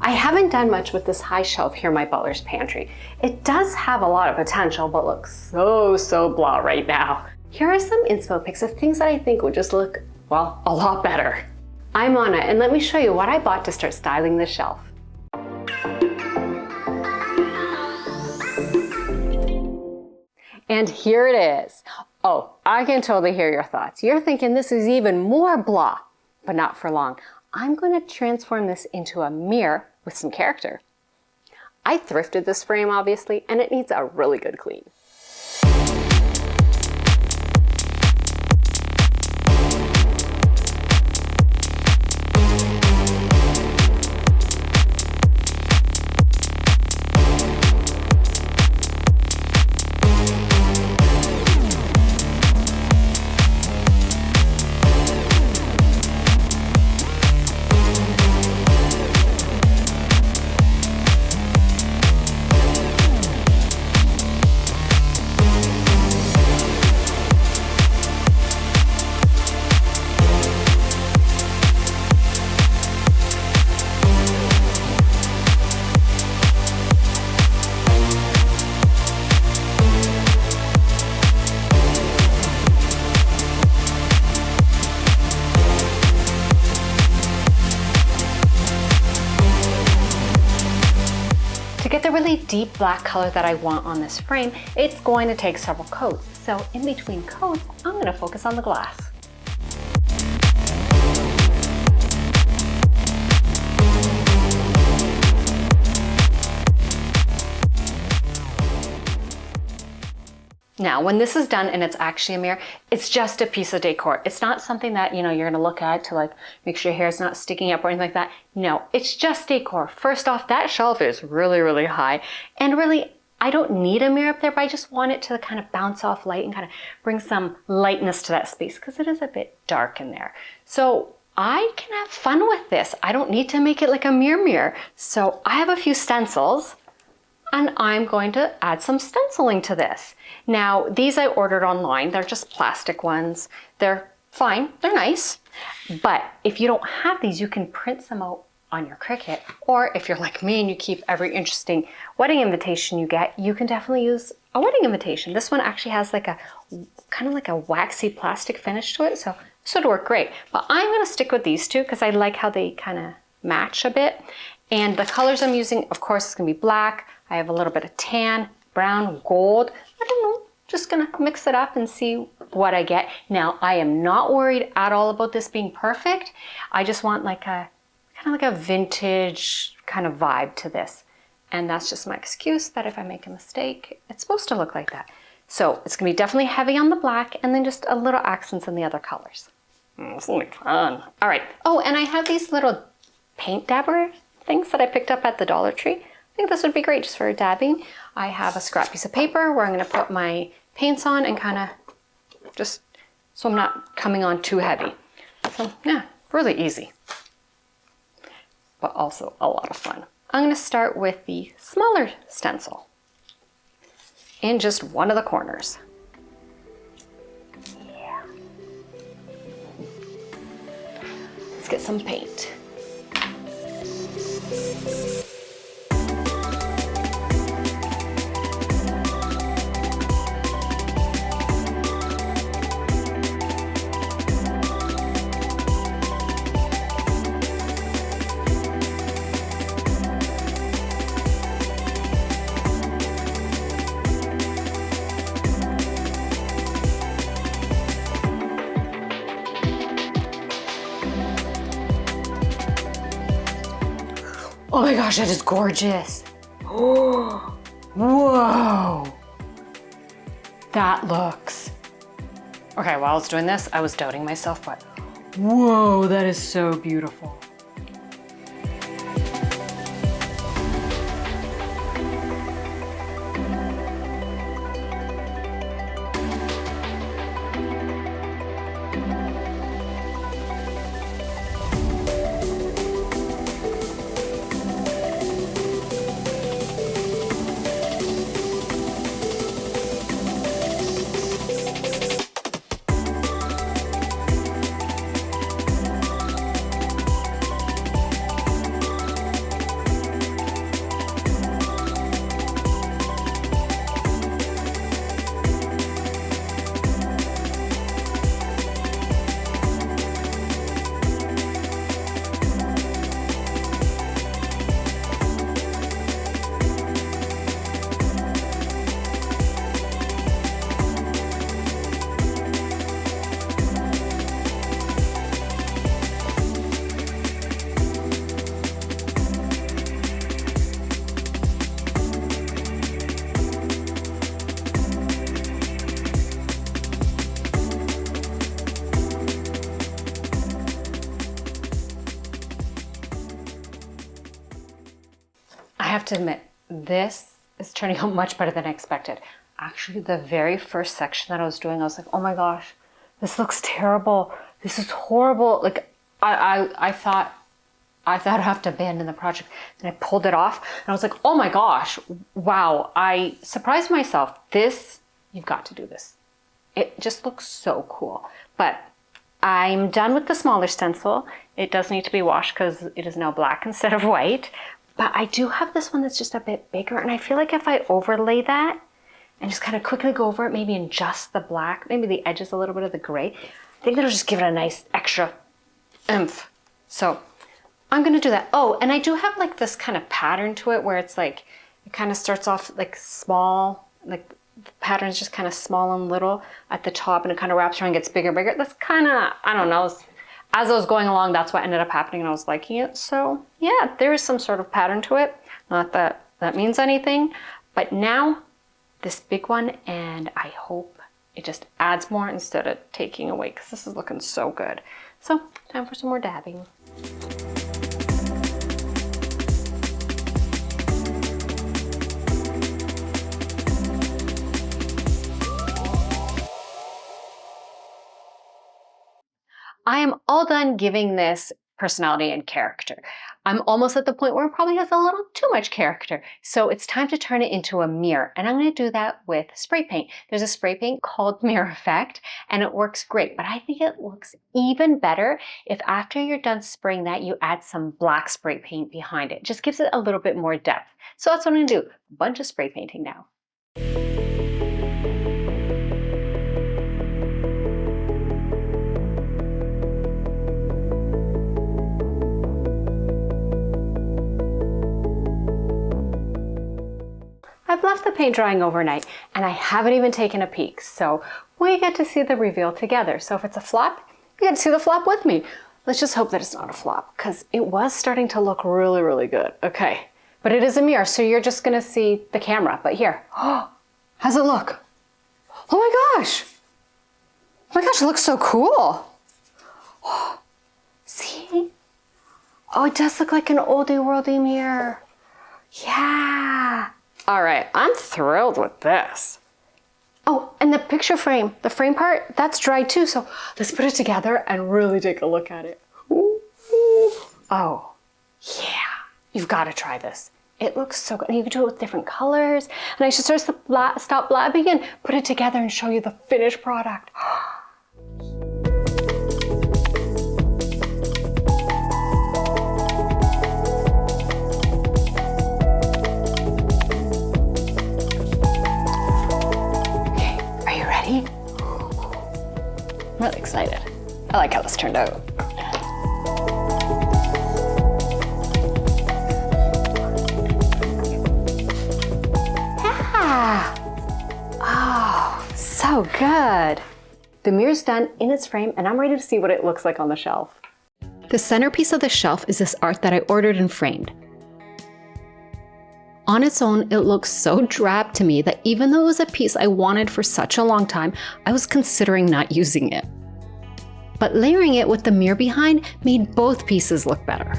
I haven't done much with this high shelf here in my butler's pantry. It does have a lot of potential, but looks so blah right now. Here are some inspo pics of things that I think would just look, well, a lot better. I'm Anna, and let me show you what I bought to start styling this shelf. And here it is. Oh, I can totally hear your thoughts. You're thinking this is even more blah, but not for long. I'm going to transform this into a mirror with some character. I thrifted this frame, obviously, and it needs a really good clean. To get the really deep black color that I want on this frame, it's going to take several coats. So in between coats, I'm going to focus on the glass. Now, when this is done and it's actually a mirror, it's just a piece of decor. It's not something that, you're gonna look at to like make sure your hair's not sticking up or anything like that. No, it's just decor. First off, that shelf is really high. And really, I don't need a mirror up there, but I just want it to kind of bounce off light and kind of bring some lightness to that space because it is a bit dark in there. So I can have fun with this. I don't need to make it like a mirror. So I have a few stencils, and I'm going to add some stenciling to this. Now, these I ordered online. They're just plastic ones. They're fine, they're nice. But if you don't have these, you can print some out on your Cricut. Or if you're like me and you keep every interesting wedding invitation you get, you can definitely use a wedding invitation. This one actually has like a kind of like a waxy plastic finish to it, so this would work great. But I'm gonna stick with these two because I like how they kind of match a bit. And the colors I'm using, of course, is gonna be black. I have a little bit of tan, brown, gold. I don't know, just gonna mix it up and see what I get. Now, I am not worried at all about this being perfect. I just want like a, kind of like a vintage kind of vibe to this. And that's just my excuse that if I make a mistake, it's supposed to look like that. So it's gonna be definitely heavy on the black and then just a little accents in the other colors. It's gonna be fun. All right, oh, and I have these little paint dabber things that I picked up at the Dollar Tree. I think this would be great just for dabbing. I have a scrap piece of paper where I'm gonna put my paints on and kind of just, so I'm not coming on too heavy. So yeah, really easy, but also a lot of fun. I'm gonna start with the smaller stencil in just one of the corners. Yeah. Let's get some paint. Oh my gosh, that is gorgeous. Oh, whoa. That looks, okay, while I was doing this, I was doubting myself, but whoa, that is so beautiful. have to admit, this is turning out much better than I expected. Actually, the very first section that I was doing, I was like, oh my gosh, this looks terrible. This is horrible. Like, I thought I'd have to abandon the project. And I pulled it off and I was like, oh my gosh, wow. I surprised myself. This, you've got to do this. It just looks so cool. But I'm done with the smaller stencil. It does need to be washed because it is now black instead of white. But I do have this one that's just a bit bigger. And I feel like if I overlay that and just kind of quickly go over it, maybe in just the black, maybe the edges, a little bit of the gray, I think that'll just give it a nice extra oomph. So I'm gonna do that. Oh, and I do have like this kind of pattern to it where it's like, it kind of starts off like small, like the pattern is just kind of small and little at the top and it kind of wraps around and gets bigger and bigger. That's kind of, I don't know, as I was going along, that's what ended up happening and I was liking it. So yeah, there is some sort of pattern to it. Not that that means anything, but now this big one, and I hope it just adds more instead of taking away because this is looking so good. So time for some more dabbing. I am all done giving this personality and character. I'm almost at the point where it probably has a little too much character. So it's time to turn it into a mirror. And I'm going to do that with spray paint. There's a spray paint called Mirror Effect and it works great. But I think it looks even better if after you're done spraying that, you add some black spray paint behind it. Just gives it a little bit more depth. So that's what I'm going to do. A bunch of spray painting now. I've left the paint drying overnight and I haven't even taken a peek. So we get to see the reveal together. So if it's a flop, you get to see the flop with me. Let's just hope that it's not a flop because it was starting to look really, really good. Okay, but it is a mirror. So you're just gonna see the camera, but here, how's it look? Oh my gosh. Oh my gosh, it looks so cool. See? Oh, it does look like an oldie worldy mirror. Yeah. All right, I'm thrilled with this. Oh, and the picture frame, the frame part, that's dry too. So let's put it together and really take a look at it. Ooh. Oh, yeah, you've got to try this. It looks so good. And you can do it with different colors. And I should stop blabbing and put it together and show you the finished product. I'm really excited. I like how this turned out. Yeah! Oh, so good. The mirror's done in its frame and I'm ready to see what it looks like on the shelf. The centerpiece of the shelf is this art that I ordered and framed. On its own, it looks so drab to me that even though it was a piece I wanted for such a long time, I was considering not using it. But layering it with the mirror behind made both pieces look better.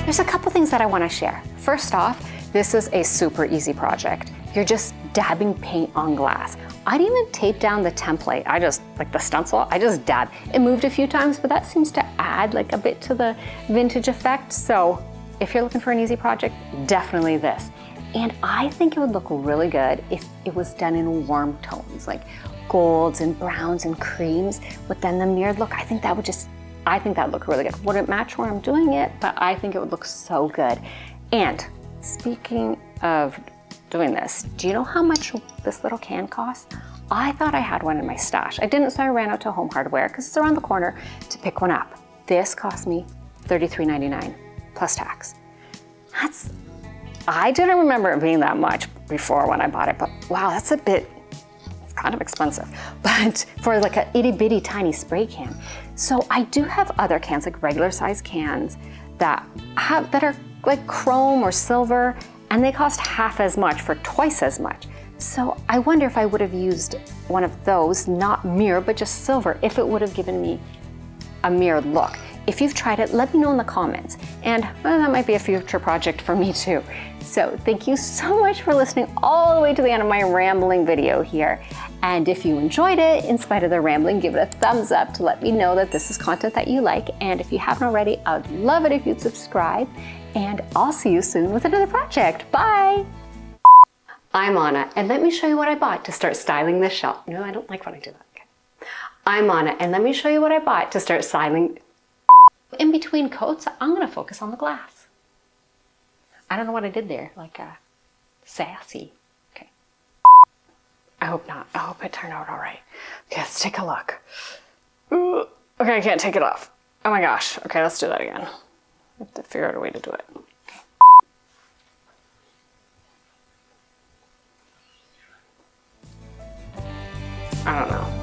There's a couple things that I want to share. First off, this is a super easy project. You're just dabbing paint on glass. I didn't even tape down the template. Like the stencil, I just dabbed. It moved a few times, but that seems to add like a bit to the vintage effect. So if you're looking for an easy project, definitely this. And I think it would look really good if it was done in warm tones, like golds and browns and creams, but then the mirrored look, I think that would look really good. Wouldn't match where I'm doing it, but I think it would look so good. And speaking of doing this, do you know how much this little can costs? I thought I had one in my stash. I didn't, so I ran out to Home Hardware because it's around the corner to pick one up. This cost me $33.99 plus tax. I didn't remember it being that much before when I bought it, but wow, that's a bit kind of expensive, but for like a itty bitty tiny spray can. So I do have other cans, like regular size cans that are like chrome or silver, and they cost half as much for twice as much. So I wonder if I would have used one of those, not mirror, but just silver, if it would have given me a mirrored look. If you've tried it, let me know in the comments. And well, that might be a future project for me too. So thank you so much for listening all the way to the end of my rambling video here. And if you enjoyed it, in spite of the rambling, give it a thumbs up to let me know that this is content that you like. And if you haven't already, I'd love it if you'd subscribe. And I'll see you soon with another project. Bye! I'm Anna, and let me show you what I bought to start styling this shelf. No, I don't like when I do that. Okay. I'm Anna, and let me show you what I bought to start styling. In between coats, I'm gonna focus on the glass. I don't know what I did there, like sassy. Okay. I hope not. I hope it turned out all right. Okay, let's take a look. Ooh. Okay, I can't take it off. Oh my gosh. Okay, let's do that again. I have to figure out a way to do it. Okay. I don't know.